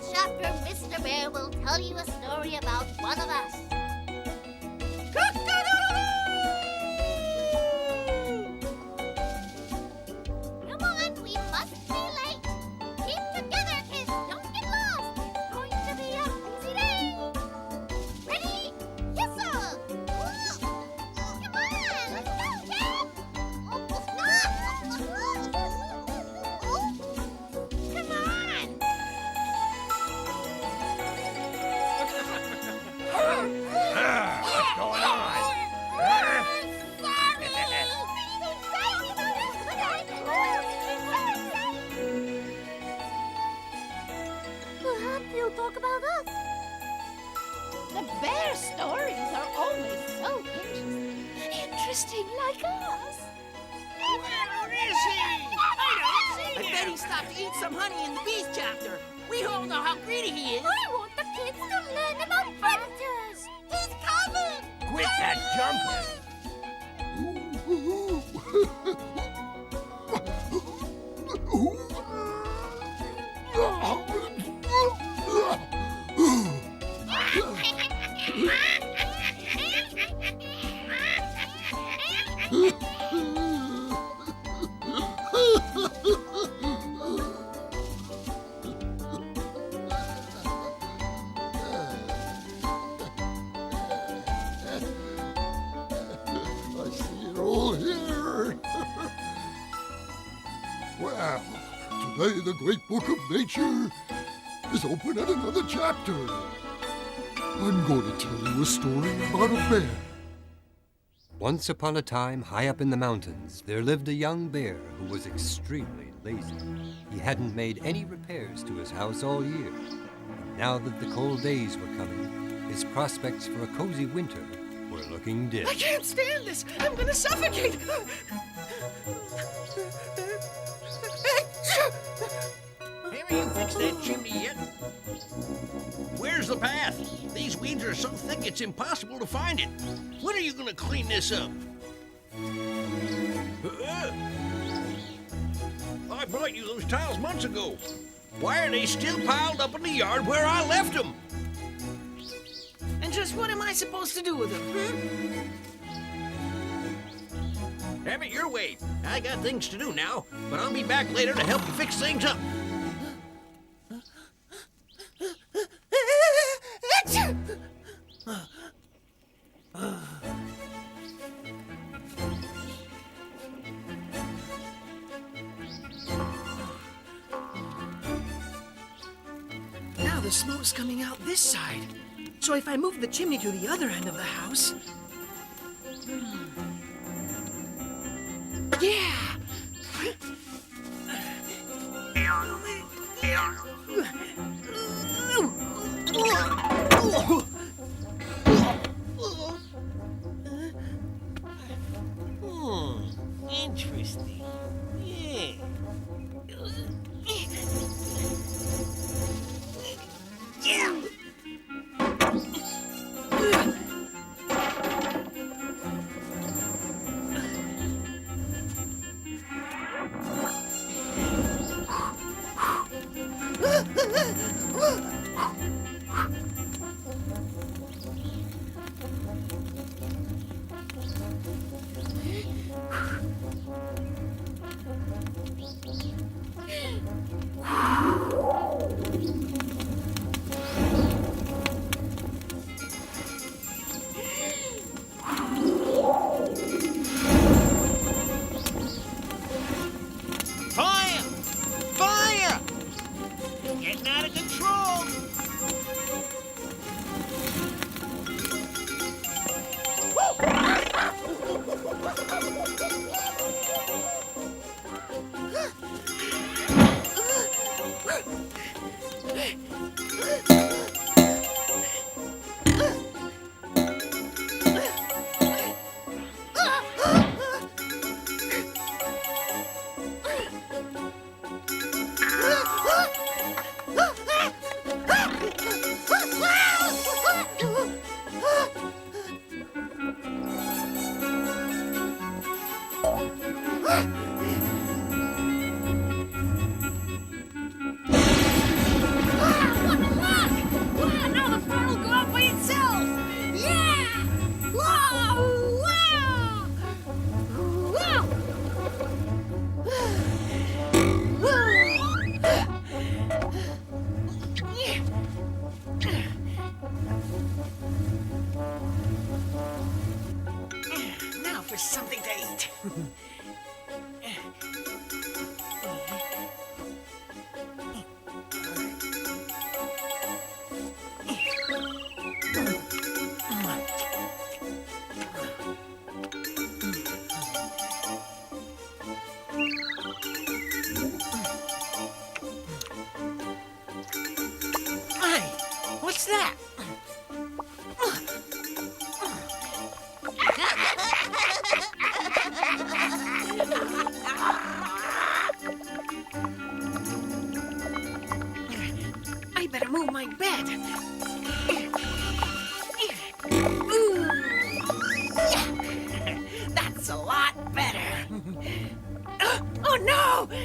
next chapter, Mr. Bear will tell you a story about one of us. Come on, we must be late. Keep together, kids. Don't get lost. It's going to be a busy day. Ready? Yes, sir. Come on, let's go, kids. Come on. What's going on? Perhaps you'll talk about us. The bear stories are always so interesting. Interesting like us. Where is he? I don't see him. I bet he stopped to eat some honey in the bees chapter. We all know how greedy he is. I want the kids to learn about predators. He's coming. Quit that jumping! I see it all here. Well, today the great book of nature is open at another chapter. I'm going to tell you a story about a bear. Once upon a time, high up in the mountains, there lived a young bear who was extremely lazy. He hadn't made any repairs to his house all year. And now that the cold days were coming, his prospects for a cozy winter were looking dim. I can't stand this. I'm going to suffocate. Haven't you fixed that chimney yet? Where's the path? These weeds are so thick it's impossible to find it. When are you going to clean this up? I brought you those tiles months ago. Why are they still piled up in the yard where I left them? And just what am I supposed to do with them, Have it your way. I got things to do now, but I'll be back later to help you fix things up. Now the smoke's coming out this side. So if I move the chimney to the other end of the house... Yeah! Interesting. Yeah. Yeah! Fire! Fire! Getting out of control! something to eat. Hey, what's that? I better move my bed. Ooh. That's a lot better. Oh no! Oh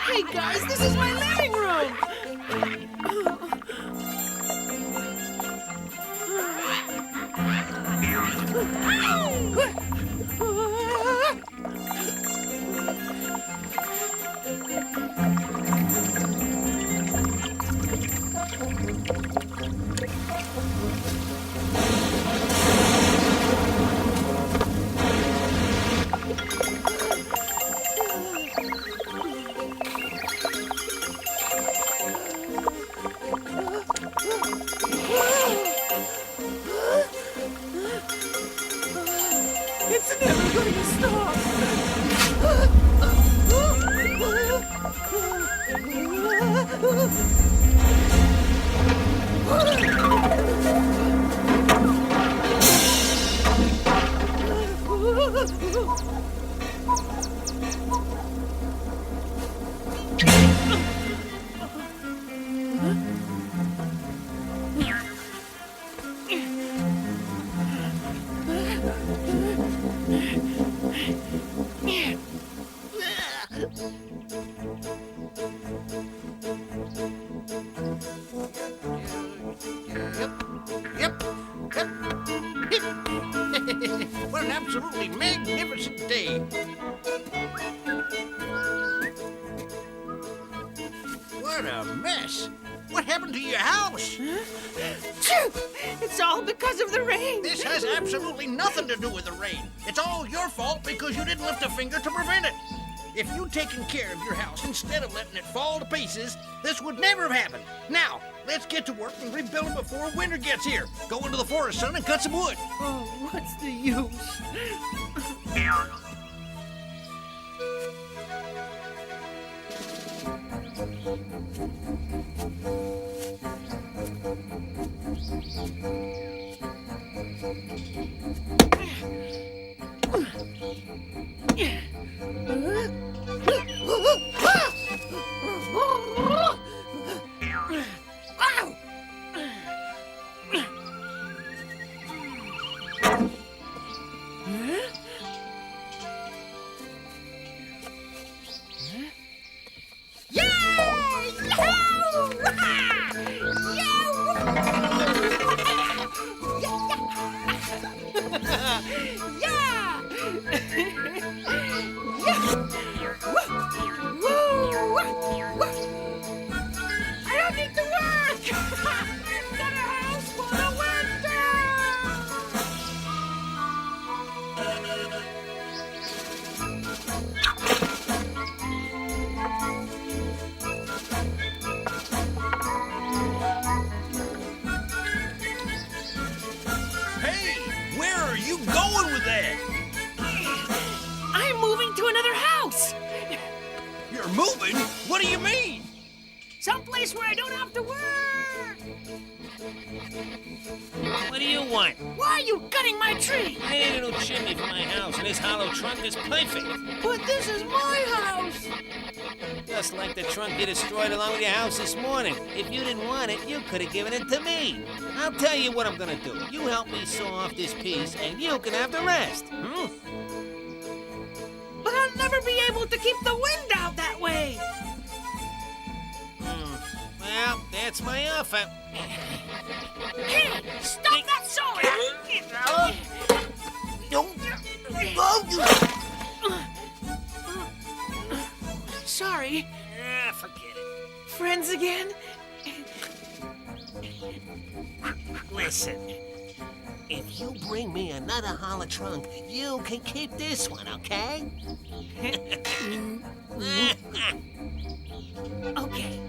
Hey guys, this is my living room! It's never going to stop! Yep. What an absolutely magnificent day. What a mess. What happened to your house? It's all because of the rain! This has absolutely nothing to do with the rain. It's all your fault because you didn't lift a finger to prevent it. If you'd taken care of your house instead of letting it fall to pieces, this would never have happened. Now, let's get to work and rebuild it before winter gets here. Go into the forest, son, and cut some wood. Oh, what's the use? What do you mean? Someplace where I don't have to work. What do you want? Why are you cutting my tree? I need a new chimney for my house, and this hollow trunk is perfect. But this is my house. Just like the trunk you destroyed along with your house this morning. If you didn't want it, you could have given it to me. I'll tell you what I'm gonna do. You help me saw off this piece, and you can have the rest. But I'll never be able to keep the wind out that way. Well, that's my offer. Hey, stop that sawing! Sorry. Forget it. Friends again? Listen, if you bring me another hollow trunk, you can keep this one, okay? Okay.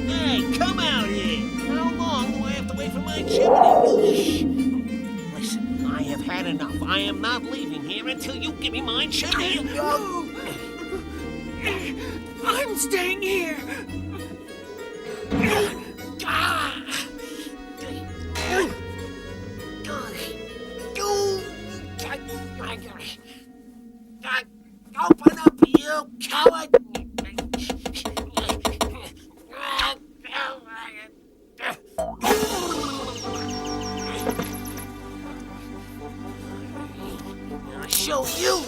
Hey, come out here! How long do I have to wait for my chimney? Listen, I have had enough. I am not leaving here until you give me my chimney. I'm staying here. Open up, you coward! I'll show you!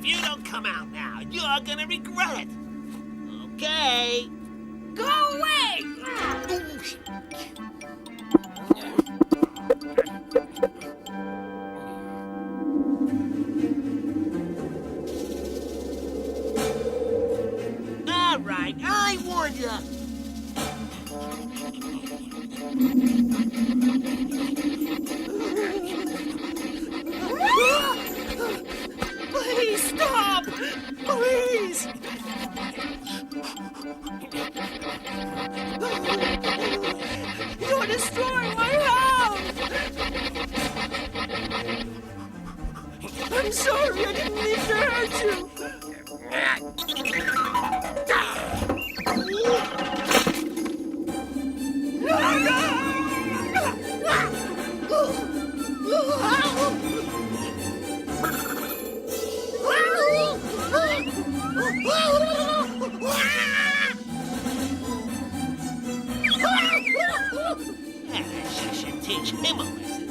If you don't come out now, you're gonna regret it. Okay. Go away! All right, I warned you. Please stop! Please! You're destroying my house! I'm sorry, I didn't mean to hurt you! I should teach him a lesson.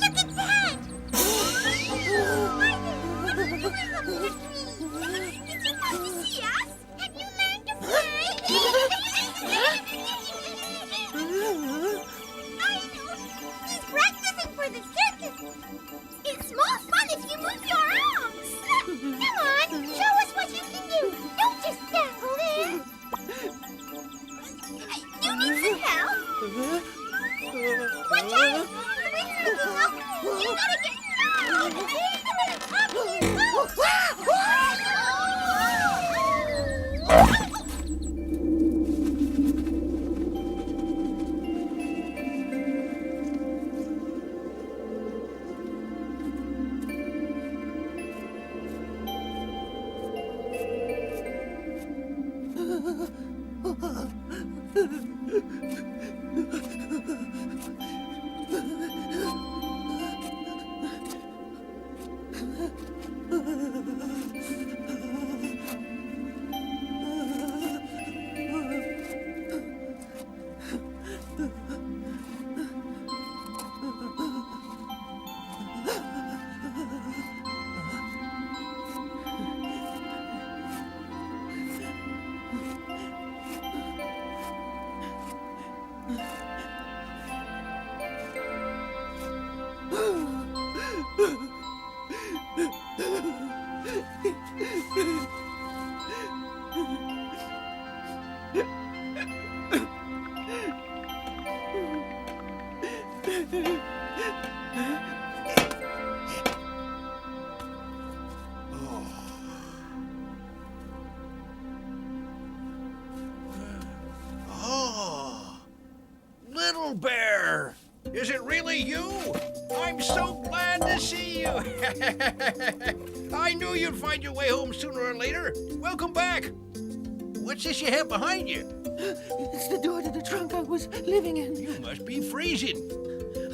Look at that! Did you come to see us? Have you learned to fly? I know. He's practicing for the circus. It's more fun if you move your arms. Come on, show us what you can do. Don't just stand there. You need some help? Watch out! The wind's picking up. You gotta get down. Up here. Oh, Little Bear, is it really you? I'm so glad to see you. I knew you'd find your way home sooner or later. Welcome back. What's this you have behind you? It's the door to the trunk I was living in. You must be freezing.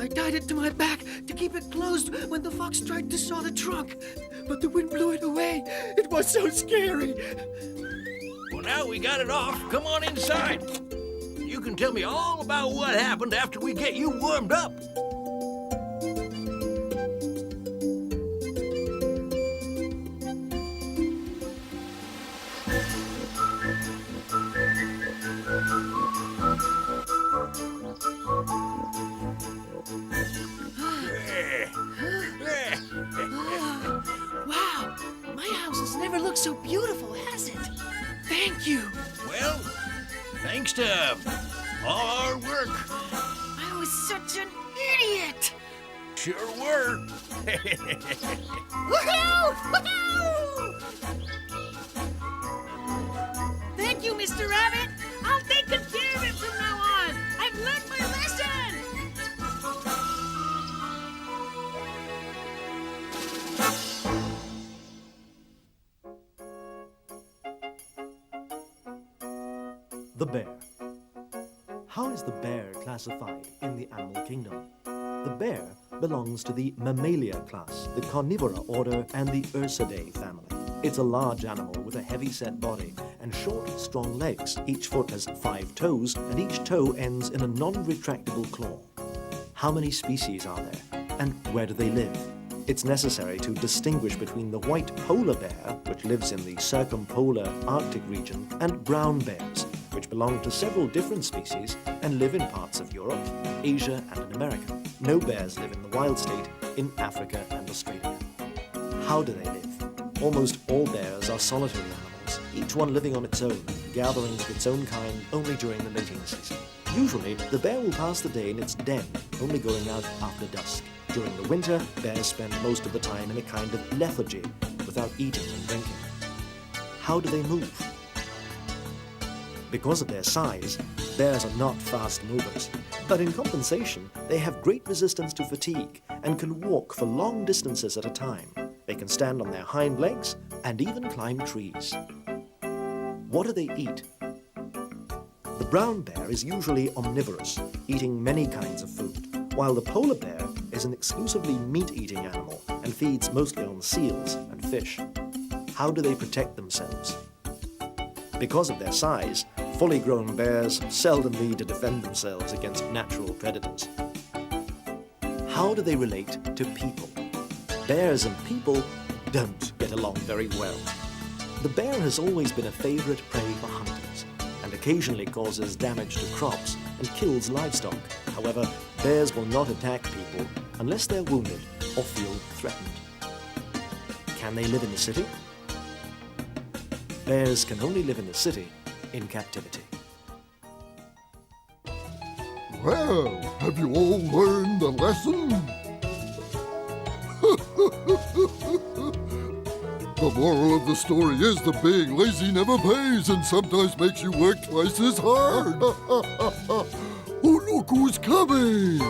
I tied it to my back to keep it closed when the fox tried to saw the trunk. But the wind blew it away. It was so scary. Well, now we got it off. Come on inside. You can tell me all about what happened after we get you warmed up. Wow, my house has never looked so beautiful, has it? Thank you. Well, thanks to all our work. I was such an idiot. Sure were. Woohoo! Woohoo! Thank you, Mr. Rabbit. I'll take good care of it from now on. I've learned my lesson. The Bear. How is the bear classified in the animal kingdom? The bear belongs to the Mammalia class, the Carnivora order, and the Ursidae family. It's a large animal with a heavy-set body and short, strong legs. Each foot has 5 toes, and each toe ends in a non-retractable claw. How many species are there, and where do they live? It's necessary to distinguish between the white polar bear, which lives in the circumpolar Arctic region, and brown bears, which belong to several different species and live in parts of Europe, Asia, and in America. No bears live in the wild state in Africa and Australia. How do they live? Almost all bears are solitary animals, each one living on its own, gathering with its own kind only during the mating season. Usually, the bear will pass the day in its den, only going out after dusk. During the winter, bears spend most of the time in a kind of lethargy, without eating and drinking. How do they move? Because of their size, bears are not fast movers, but in compensation, they have great resistance to fatigue and can walk for long distances at a time. They can stand on their hind legs and even climb trees. What do they eat? The brown bear is usually omnivorous, eating many kinds of food, while the polar bear is an exclusively meat-eating animal and feeds mostly on seals and fish. How do they protect themselves? Because of their size, fully grown bears seldom need to defend themselves against natural predators. How do they relate to people? Bears and people don't get along very well. The bear has always been a favorite prey for hunters and occasionally causes damage to crops and kills livestock. However, bears will not attack people unless they're wounded or feel threatened. Can they live in the city? Bears can only live in the city in captivity. Well, have you all learned the lesson? The moral of the story is that being lazy never pays and sometimes makes you work twice as hard. Oh, look who's coming!